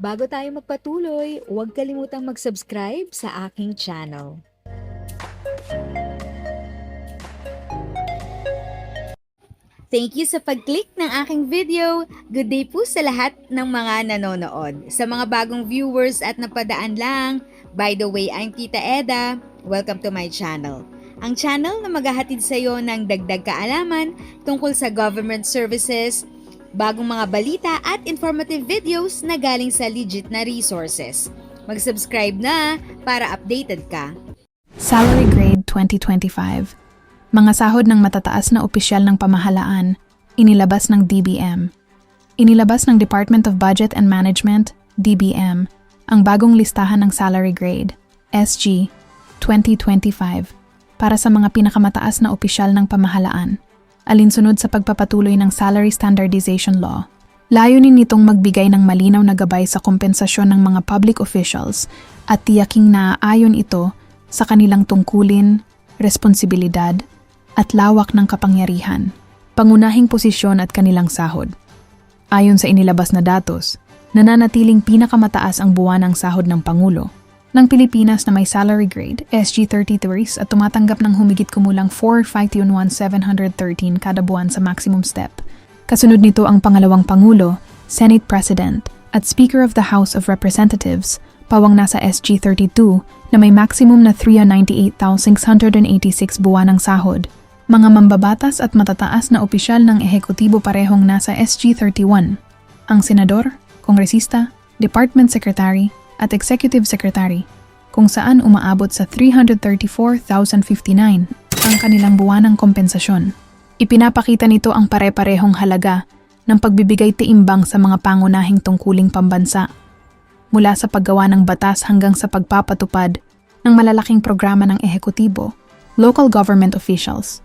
Bago tayo magpatuloy, huwag kalimutang mag-subscribe sa aking channel. Thank you sa pag-click ng aking video. Good day po sa lahat ng mga nanonood. Sa mga bagong viewers at napadaan lang, by the way, I'm Tita Eda. Welcome to my channel. Ang channel na maghahatid sa iyo ng dagdag kaalaman tungkol sa government services, bagong mga balita at informative videos na galing sa legit na resources. Mag-subscribe na para updated ka. Salary Grade 2025. Mga sahod ng matataas na opisyal ng pamahalaan, inilabas ng DBM. Inilabas ng Department of Budget and Management, DBM, ang bagong listahan ng salary grade, SG, 2025, para sa mga pinakamataas na opisyal ng pamahalaan, alinsunod sa pagpapatuloy ng Salary Standardization Law. Layunin nitong magbigay ng malinaw na gabay sa kompensasyon ng mga public officials at tiyaking naaayon ito sa kanilang tungkulin, responsibilidad, at lawak ng kapangyarihan, pangunahing posisyon at kanilang sahod. Ayon sa inilabas na datos, nananatiling pinakamataas ang buwanang sahod ng Pangulo ng Pilipinas na may salary grade SG33 at tumatanggap ng humigit kumulang 4,511,713 kada buwan sa maximum step. Kasunod nito ang pangalawang Pangulo, Senate President, at Speaker of the House of Representatives, pawang nasa SG32 na may maximum na 398,686 buwanang sahod. Mga mambabatas at matataas na opisyal ng ehekutibo parehong nasa SG31. Ang senador, kongresista, department secretary, at executive secretary, kung saan umaabot sa 334,059 ang kanilang buwanang kompensasyon. Ipinapakita nito ang pare-parehong halaga ng pagbibigay tiimbang sa mga pangunahing tungkuling pambansa, mula sa paggawa ng batas hanggang sa pagpapatupad ng malalaking programa ng ehekutibo, local government officials.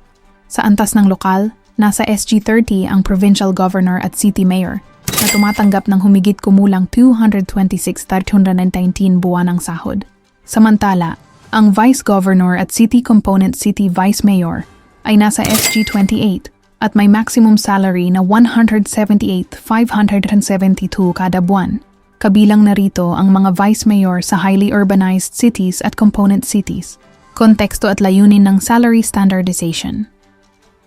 Sa antas ng lokal, nasa SG30 ang provincial governor at city mayor na tumatanggap ng humigit kumulang 226,319 buwanang sahod. Samantala, ang vice governor at city component city vice mayor ay nasa SG28 at may maximum salary na 178,572 kada buwan. Kabilang narito ang mga vice mayor sa highly urbanized cities at component cities. Konteksto at layunin ng salary standardization.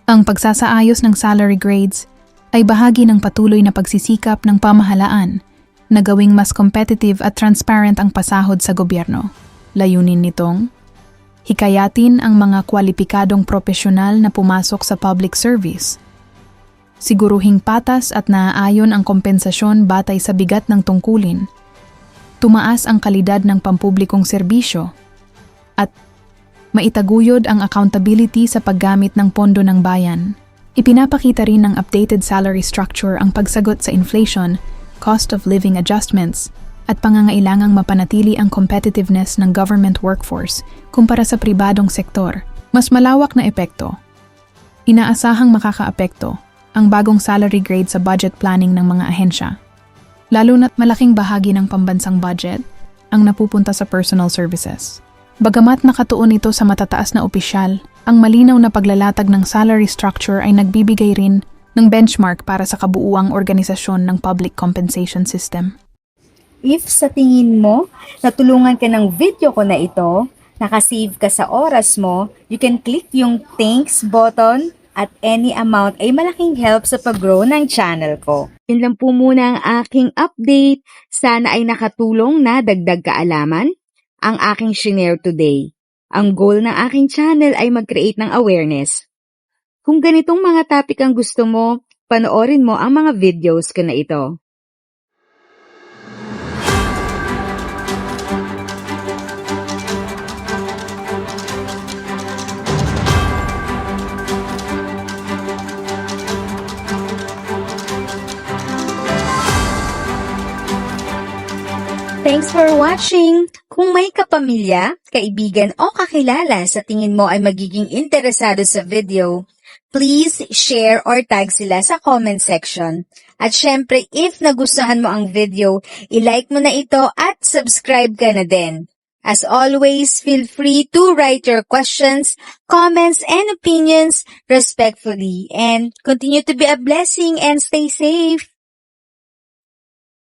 Ang pagsasaayos ng salary grades ay bahagi ng patuloy na pagsisikap ng pamahalaan na gawing mas competitive at transparent ang pasahod sa gobyerno. Layunin nitong hikayatin ang mga kwalipikadong profesional na pumasok sa public service. Siguruhing patas at naaayon ang kompensasyon batay sa bigat ng tungkulin. Tumaas ang kalidad ng pampublikong serbisyo at maitaguyod ang accountability sa paggamit ng pondo ng bayan. Ipinapakita rin ng updated salary structure ang pagsagot sa inflation, cost of living adjustments, at pangangailangang mapanatili ang competitiveness ng government workforce kumpara sa pribadong sektor. Mas malawak na epekto. Inaasahang makakaapekto ang bagong salary grade sa budget planning ng mga ahensya, lalo na't malaking bahagi ng pambansang budget ang napupunta sa personal services. Bagamat nakatuon ito sa matataas na opisyal, ang malinaw na paglalatag ng salary structure ay nagbibigay rin ng benchmark para sa kabuuang organisasyon ng public compensation system. If sa tingin mo, natulungan ka ng video ko na ito, nakasave ka sa oras mo, you can click yung thanks button at any amount ay malaking help sa pag-grow ng channel ko. Yun lang po muna ang aking update. Sana ay nakatulong na dagdag kaalaman ang aking shinare today. Ang goal ng aking channel ay mag-create ng awareness. Kung ganitong mga topic ang gusto mo, panoorin mo ang mga videos ko na ito. Thanks for watching! Kung may kapamilya, kaibigan o kakilala sa tingin mo ay magiging interesado sa video, please share or tag sila sa comment section. At syempre, if nagustuhan mo ang video, i-like mo na ito at subscribe ka na din. As always, feel free to write your questions, comments, and opinions respectfully. And continue to be a blessing and stay safe!